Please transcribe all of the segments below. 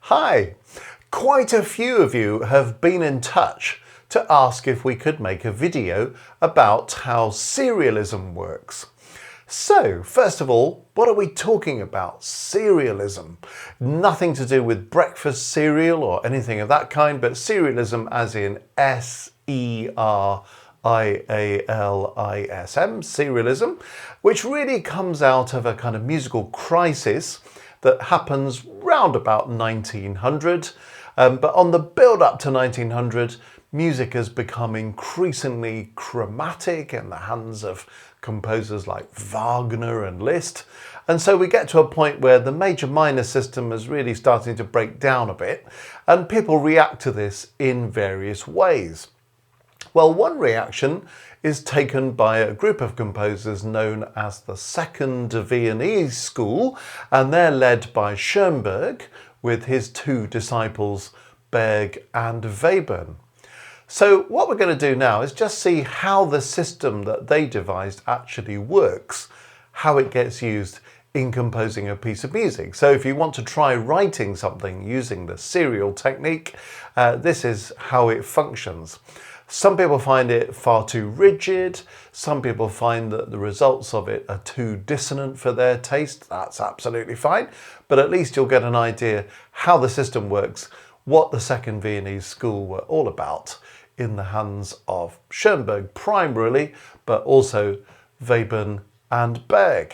Hi! Quite a few of you have been in touch to ask if we could make a video about how serialism works. So, first of all, what are we talking about? Serialism. Nothing to do with breakfast cereal or anything of that kind, but serialism as in S-E-R-I-A-L-I-S-M, serialism, which really comes out of a kind of musical crisis that happens round about 1900. But on the build up to 1900, music has become increasingly chromatic in the hands of composers like Wagner and Liszt. And so we get to a point where the major-minor system is really starting to break down a bit, and people react to this in various ways. Well, one reaction is taken by a group of composers known as the Second Viennese School, and they're led by Schoenberg with his two disciples Berg and Webern. So what we're going to do now is just see how the system that they devised actually works, how it gets used in composing a piece of music. So if you want to try writing something using the serial technique, this is how it functions. Some people find it far too rigid. Some people find that the results of it are too dissonant for their taste. That's absolutely fine. But at least you'll get an idea how the system works, what the Second Viennese School were all about in the hands of Schoenberg primarily, but also Webern and Berg.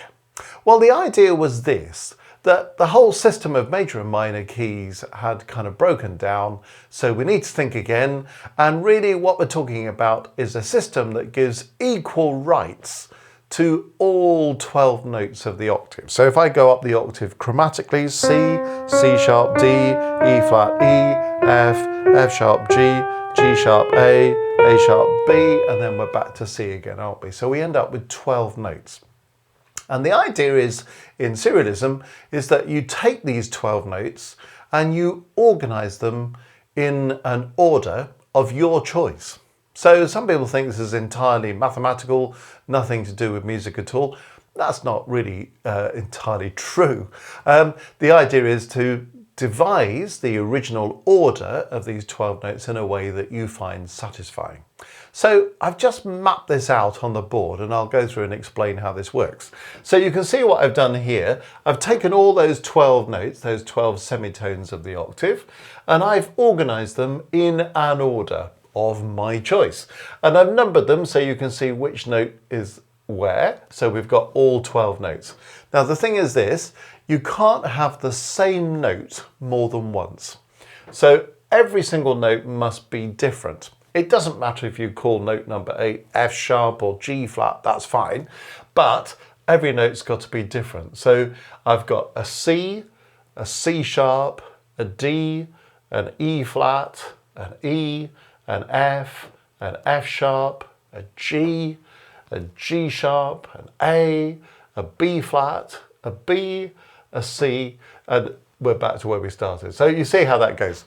Well, the idea was this, that the whole system of major and minor keys had kind of broken down, so we need to think again, and really what we're talking about is a system that gives equal rights to all 12 notes of the octave. So if I go up the octave chromatically, C, C sharp, D, E flat, E, F, F sharp, G, G sharp, A sharp, B, and then we're back to C again, aren't we? So we end up with 12 notes. And the idea is, in serialism, is that you take these 12 notes and you organize them in an order of your choice. So some people think this is entirely mathematical, nothing to do with music at all. That's not really entirely true. The idea is to devise the original order of these 12 notes in a way that you find satisfying. So I've just mapped this out on the board and I'll go through and explain how this works. So you can see what I've done here. I've taken all those 12 notes, those 12 semitones of the octave, and I've organized them in an order of my choice. And I've numbered them so you can see which note is where. So we've got all 12 notes. Now the thing is this, you can't have the same note more than once. So every single note must be different. It doesn't matter if you call note number 8 F sharp or G flat, that's fine, but every note's got to be different. So I've got a C sharp, a D, an E flat, an E, an F sharp, a G sharp, an A B flat, a B, a C, and we're back to where we started. So you see how that goes.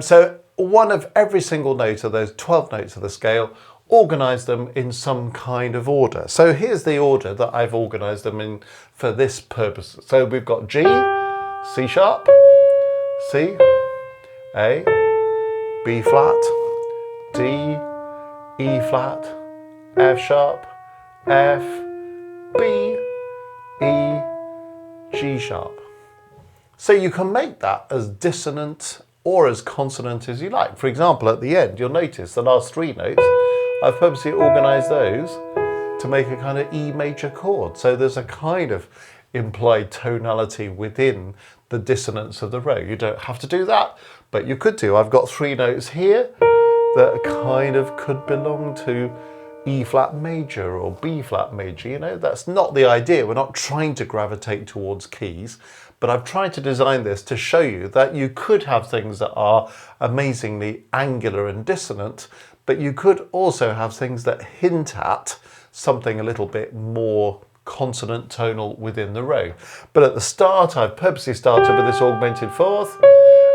So one of every single note of those 12 notes of the scale, organize them in some kind of order. So here's the order that I've organized them in for this purpose. So we've got G, C sharp, C, A, B flat, D, E flat, F sharp, F, B, E, G sharp. So you can make that as dissonant or as consonant as you like. For example, at the end, you'll notice the last three notes, I've purposely organized those to make a kind of E major chord. So there's a kind of implied tonality within the dissonance of the row. You don't have to do that, but you could do. I've got three notes here that kind of could belong to E flat major or B flat major. You know, that's not the idea. We're not trying to gravitate towards keys, but I've tried to design this to show you that you could have things that are amazingly angular and dissonant, but you could also have things that hint at something a little bit more consonant tonal within the row. But at the start, I've purposely started with this augmented fourth,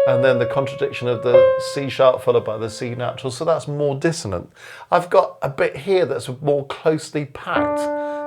and then the contradiction of the C sharp followed by the C natural, so that's more dissonant. I've got a bit here that's more closely packed,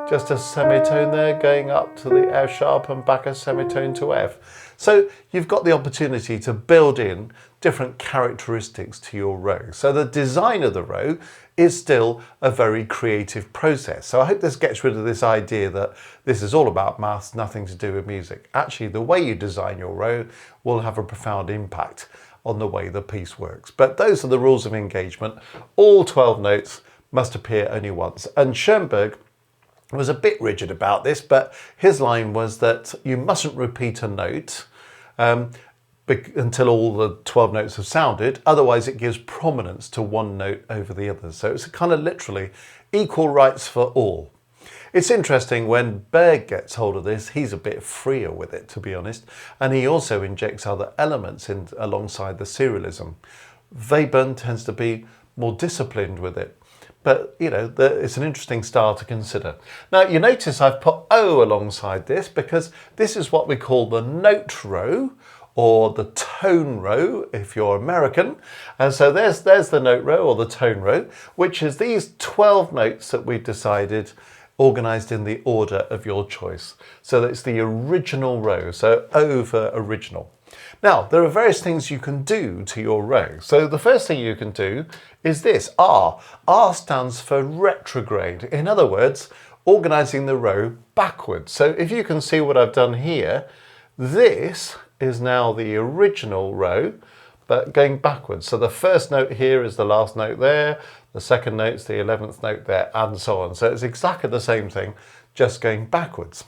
just a semitone there going up to the F sharp and back a semitone to F. So you've got the opportunity to build in different characteristics to your row. So the design of the row is still a very creative process. So I hope this gets rid of this idea that this is all about maths, nothing to do with music. Actually, the way you design your row will have a profound impact on the way the piece works. But those are the rules of engagement. All 12 notes must appear only once. And Schoenberg was a bit rigid about this, but his line was that you mustn't repeat a note until all the 12 notes have sounded, otherwise it gives prominence to one note over the others. So it's kind of literally equal rights for all. It's interesting, when Berg gets hold of this, he's a bit freer with it, to be honest, and he also injects other elements in alongside the serialism. Webern tends to be more disciplined with it. But, you know, it's an interesting style to consider. Now, you notice I've put O alongside this because this is what we call the note row, or the tone row if you're American. And so there's the note row, or the tone row, which is these 12 notes that we've decided organised in the order of your choice. So that's the original row, so O for original. Now, there are various things you can do to your row. So the first thing you can do is this, R. R stands for retrograde. In other words, organising the row backwards. So if you can see what I've done here, this is now the original row, but going backwards. So the first note here is the last note there, the second note's the 11th note there, and so on. So it's exactly the same thing, just going backwards.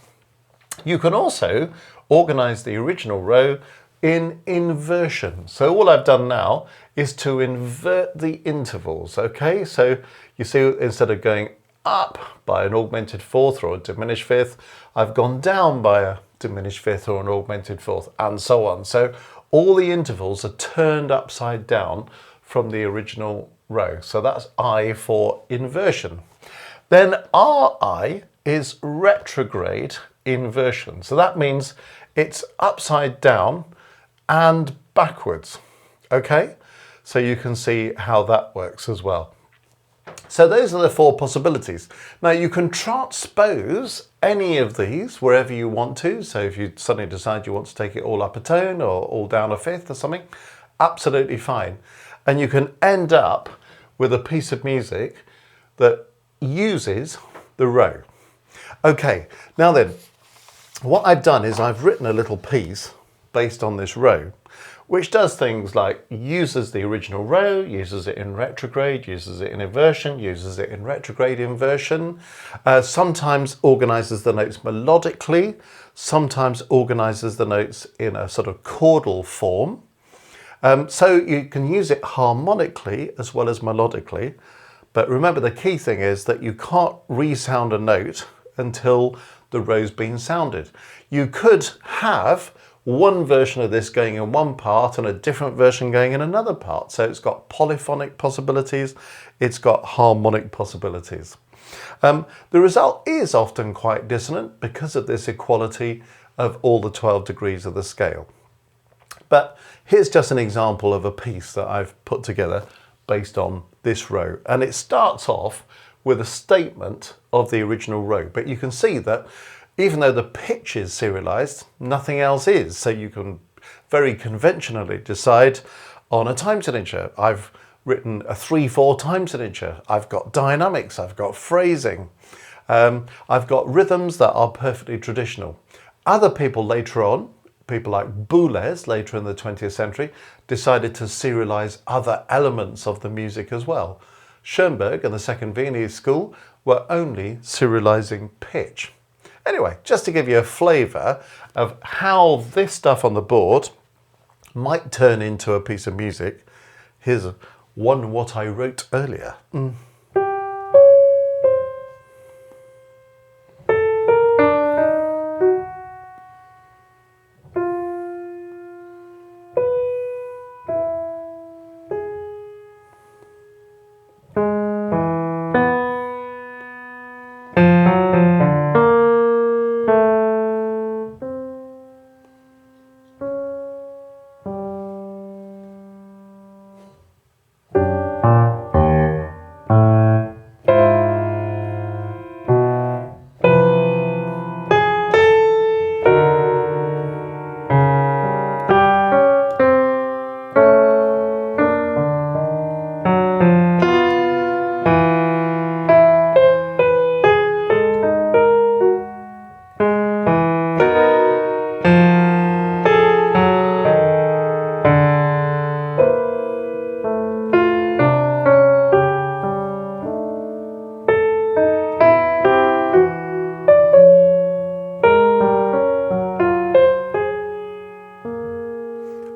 You can also organise the original row in inversion. So all I've done now is to invert the intervals, okay? So you see, instead of going up by an augmented fourth or a diminished fifth, I've gone down by a diminished fifth or an augmented fourth, and so on. So all the intervals are turned upside down from the original row. So that's I for inversion. Then RI is retrograde inversion. So that means it's upside down and backwards. Okay? So you can see how that works as well. So those are the four possibilities. Now you can transpose any of these wherever you want to. So if you suddenly decide you want to take it all up a tone or all down a fifth or something, absolutely fine. And you can end up with a piece of music that uses the row. Okay, now then, what I've done is I've written a little piece based on this row, which does things like uses the original row, uses it in retrograde, uses it in inversion, uses it in retrograde inversion, sometimes organises the notes melodically, sometimes organises the notes in a sort of chordal form. So you can use it harmonically as well as melodically, but remember the key thing is that you can't resound a note until the row's been sounded. You could have one version of this going in one part and a different version going in another part. So it's got polyphonic possibilities, it's got harmonic possibilities. The result is often quite dissonant because of this equality of all the 12 degrees of the scale. But here's just an example of a piece that I've put together based on this row. And it starts off with a statement of the original row. But you can see that even though the pitch is serialized, nothing else is. So you can very conventionally decide on a time signature. I've written a 3/4 time signature. I've got dynamics, I've got phrasing. I've got rhythms that are perfectly traditional. Other people later on, people like Boulez later in the 20th century, decided to serialize other elements of the music as well. Schoenberg and the Second Viennese School were only serializing pitch. Anyway, just to give you a flavour of how this stuff on the board might turn into a piece of music, here's one what I wrote earlier.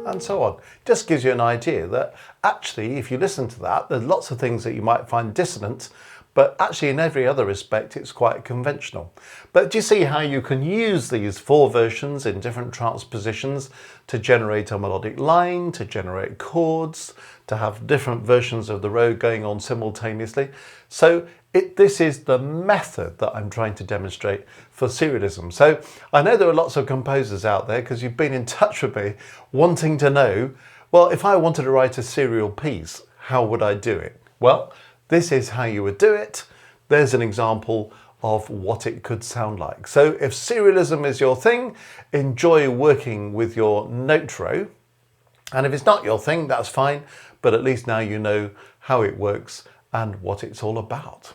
and so on. Just gives you an idea that actually, if you listen to that, there's lots of things that you might find dissonant, but actually in every other respect, it's quite conventional. But do you see how you can use these 4 versions in different transpositions to generate a melodic line, to generate chords, to have different versions of the road going on simultaneously? So this is the method that I'm trying to demonstrate for serialism. So I know there are lots of composers out there, because you've been in touch with me wanting to know, well, if I wanted to write a serial piece, how would I do it? Well, this is how you would do it. There's an example of what it could sound like. So if serialism is your thing, enjoy working with your note row. And if it's not your thing, that's fine. But at least now you know how it works and what it's all about.